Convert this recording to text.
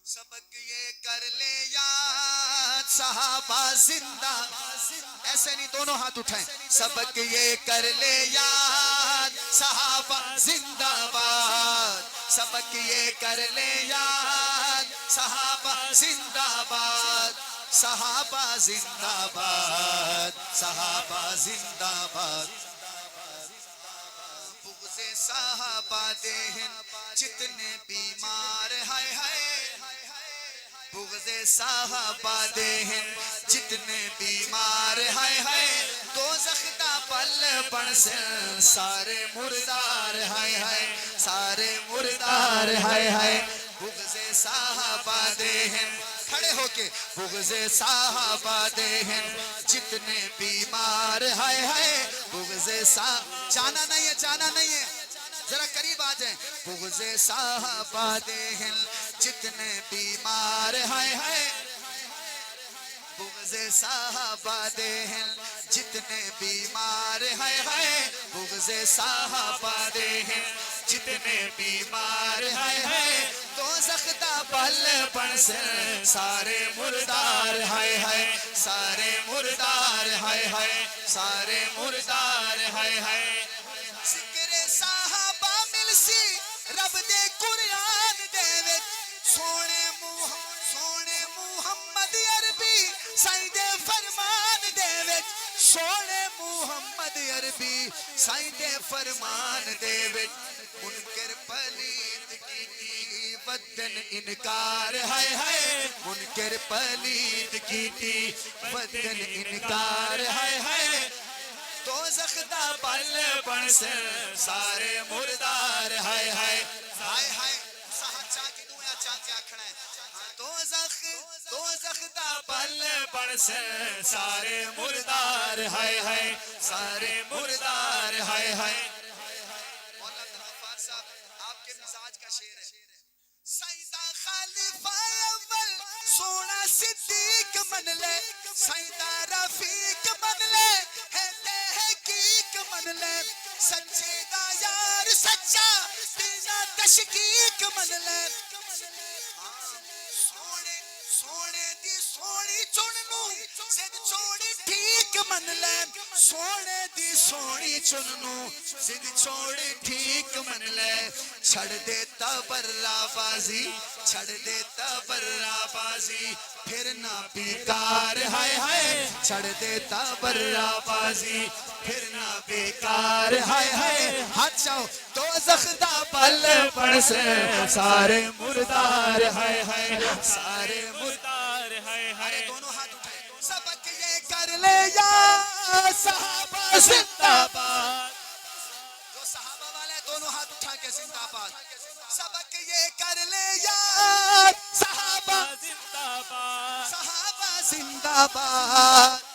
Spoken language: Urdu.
سبق یہ کر لے یاد صحابہ زندہ، ایسے نہیں دونوں ہاتھ اٹھائیں. سبق یہ کر لے یاد صحابہ زندہ باد، سبق یہ کر لے یاد صحابہ زندہ باد، صحابہ زندہ باد، صحابہ زندہ باد. بغض صحابہ دہن جتنے بیمار ہائے ہائے، بغض صحابہ دہن جتنے بیمار ہائے ہائے، دوزخ دا پل بن سے سارے مردار ہائے ہائے، سارے مردار ہائے ہائے. بغض صحابہ دہن کھڑے ہو کے، بغض صحابہ دہن جتنے بیمار ہائے ہائے، بغض جانا نہیں ہے، جانا نہیں ہے، ذرا قریب آ جائیں. بغض صحابہ دہن جتنے بیمار ہائے ہائے، بغض صحابہ دہن جتنے بیمار ہائے ہائے، بغض صحابہ دہن جتنے بیمار ہائے ہائے، دوزخ دا پل بن سے سارے مردار ہائے ہائے، سارے مردار ہائے ہائے، سارے مردار ہائے ہائے. ذکر صحابہ مل سی رب دے قرآن دے وچ، سونے محمد عربی سائیں دے فرمان دے وچ، سونے محمد عربی سائیں دے فرمان دے وچ. منکر پلید کیتی ودن انکار ہائے ہائے، منکر پلید کیتی ودن انکار ہائے ہائے، دوزخ دا پل بن سے سارے مردار ہائے ہائے ہائے ہائے. ساہت چاہ کی دوں یا چاہ کے آکھنا ہے. دوزخ دا پل بن سے سارے مردار ہائے ہائے، سارے مردار ہائے ہائے. مولا غفار صاحب آپ کے مزاج کا شعر ہے. سیدہ خلیفہ اول سونا صدیق من لے، سیدہ رفیق من لے، ہے تحقیق من لے، سچے دا یار سچا بنا تشکیک من لے. سونے دی سونی چننو زد چھوڑی ٹھیک من لے، سونے دی سونی چننو زد چھوڑی ٹھیک من لے. چھڑ دیتا برا بازی، چھڑ دیتا برا بازی، پھر نہ بیکار ہائے ہائے، چھڑ دیتا برا بازی پھر نہ بیکار ہائے ہائے. ہاتھ جاؤ. دوزخ دا پل بن سے سارے مردار ہائے ہائے، سارے مردار ہائے ہائے. دونوں ہاتھ اٹھائے. سبق یہ کر لے یا صحابہ زندہ باد، جو صحابہ والے دونوں ہاتھ اٹھا کے زندہ باد. سبق یہ کر لے یا صحابہ زندہ باد، صحابہ زندہ باد.